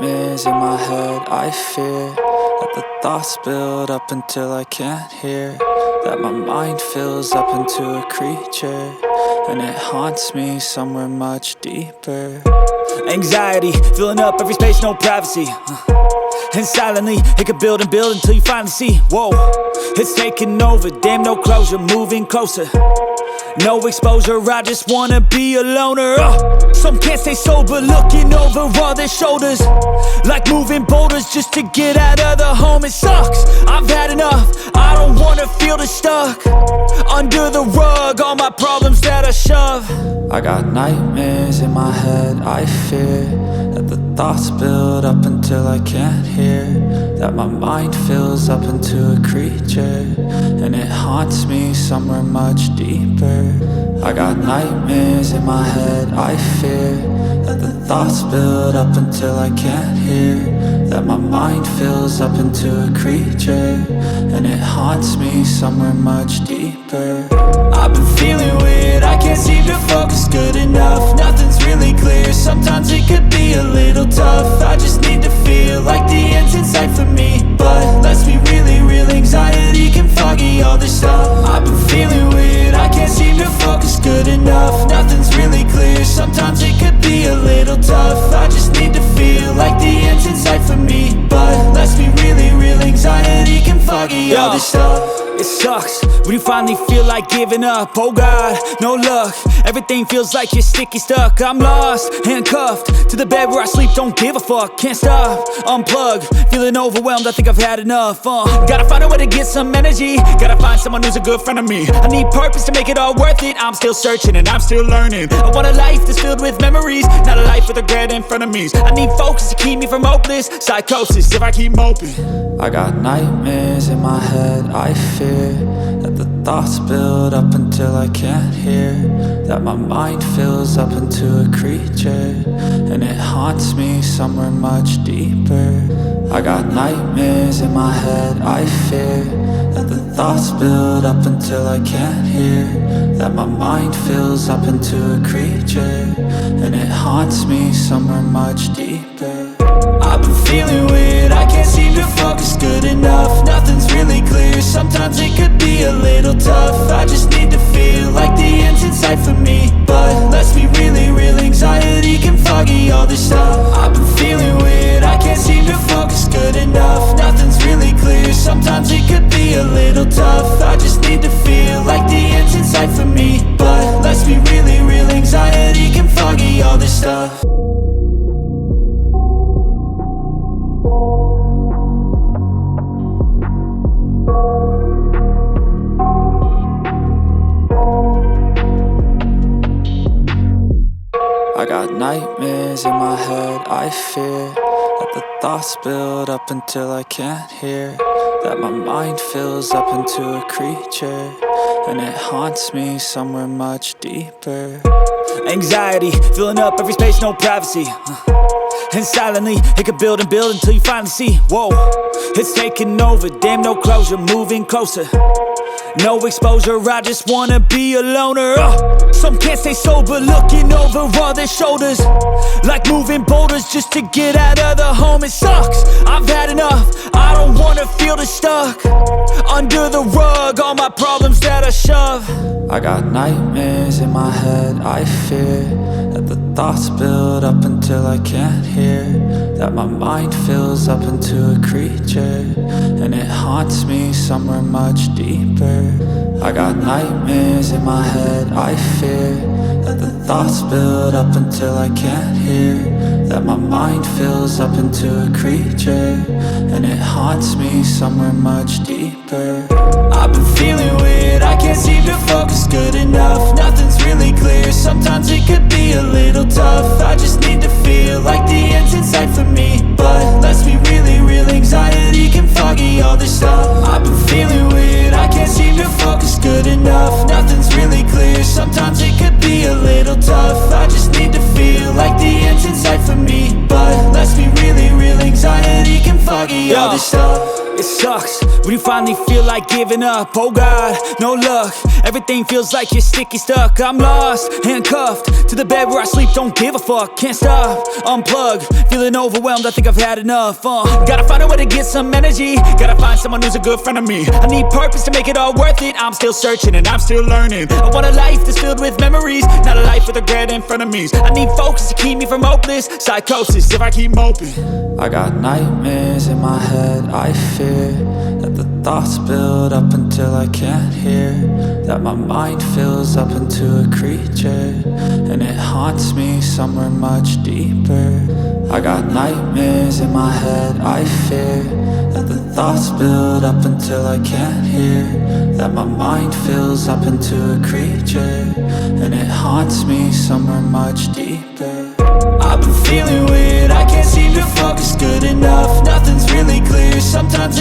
nightmares in my head. I fear that the thoughts build up until I can't hear, that my mind fills up into a creature, and it haunts me somewhere much deeper. Anxiety, filling up every space, no privacy. And silently, it could build and build until you finally see, whoa, it's taking over, damn no closure, moving closer. No exposure, I just wanna be a loner. Some can't stay sober, looking over all their shoulders, like moving boulders just to get out of the home. It sucks, I've had enough, I don't wanna feel the stuck under the rug, all my problems that I shove. I got nightmares in my head, I fear that the thoughts build up until I can't hear, that my mind fills up into a creature, and it haunts me somewhere much deeper. I got nightmares in my head, I fear that the thoughts build up until I can't hear, that my mind fills up into a creature, and it haunts me somewhere much deeper. I've been feeling weird, I can't seem to focus good enough, nothing's really clear, sometimes it could be a little tough. I just need to feel like the end's in sight for me, but let's be really real, anxiety can foggy all this stuff. I've been feeling weird, I can't seem to focus good enough, nothing's really clear, sometimes it could be a little tough. I just need to feel like the end's in sight for me, but let's be really real, anxiety can foggy all this stuff. It sucks when you finally feel like giving up. Oh God, no luck, everything feels like you're sticky stuck. I'm lost, handcuffed to the bed where I sleep, don't give a fuck. Can't stop, unplug, feeling overwhelmed, I think I've had enough. Gotta find a way to get some energy, gotta find someone who's a good friend of me. I need purpose to make it all worth it, I'm still searching and I'm still learning. I want a life that's filled with memories, not a life with regret in front of me. I need focus to keep me from hopeless psychosis if I keep moping. I got nightmares in my head, I fear that the thoughts build up until I can't hear, that my mind fills up into a creature, and it haunts me somewhere much deeper. I got nightmares in my head, I fear that the thoughts build up until I can't hear, that my mind fills up into a creature, and it haunts me somewhere much deeper. I've been feeling weird, I can't seem to focus good enough, nothing's really clear, sometimes it could be a little tough. I just need to feel like the end's in sight for me, but let's be really real, anxiety can foggy all this stuff. I've been feeling weird, I can't seem to focus good enough, nothing's really clear, sometimes it could be a little tough. I just need to feel like the end's in sight for me, but let's be really real, anxiety can foggy all this stuff. I got nightmares in my head, I fear that the thoughts build up until I can't hear, that my mind fills up into a creature, and it haunts me somewhere much deeper. Anxiety, filling up every space, no privacy. And silently, it could build and build until you finally see, whoa, it's taking over, damn no closure, moving closer. No exposure, I just wanna be a loner. Some can't stay sober, looking over all their shoulders, like moving boulders just to get out of the home. It sucks, I've had enough, I don't wanna feel the stuck under the rug, all my problems that I shove. I got nightmares in my head, I fear that the thoughts build up until I can't hear, that my mind fills up into a creature, and it haunts me somewhere much deeper. I got nightmares in my head, I fear that the thoughts build up until I can't hear, that my mind fills up into a creature, and it haunts me somewhere much deeper. I've been feeling weird, I can't seem to focus good enough, nothing's really clear, sometimes it could be a little tough. I just need to feel like the end's in sight for me, but let's be really real, anxiety can foggy all this stuff. I've been feeling weird, I can't seem to focus good enough, nothing's really clear, sometimes it could be a little tough. I just need to feel like the end's in sight for me, but let's be really real, anxiety can foggy all this stuff. It it sucks when you finally feel like giving up. Oh God, no luck. Everything feels like you're sticky stuck. I'm lost, handcuffed to the bed where I sleep. Don't give a fuck, can't stop, unplug. Feeling overwhelmed, I think I've had enough. Gotta find a way to get some energy. Gotta find someone who's a good friend of me. I need purpose to make it all worth it. I'm still searching and I'm still learning. I want a life that's filled with memories, not a life with regret and frenemies. I need focus to keep me from hopeless psychosis if I keep moping. I got nightmares in my head, I fear that the thoughts build up until I can't hear, that my mind fills up into a creature, and it haunts me somewhere much deeper. I got nightmares in my head, I fear that the thoughts build up until I can't hear, that my mind fills up into a creature, and it haunts me somewhere much deeper. I've been feeling weird, I can't seem to focus good enough. Nothing's really clear, sometimes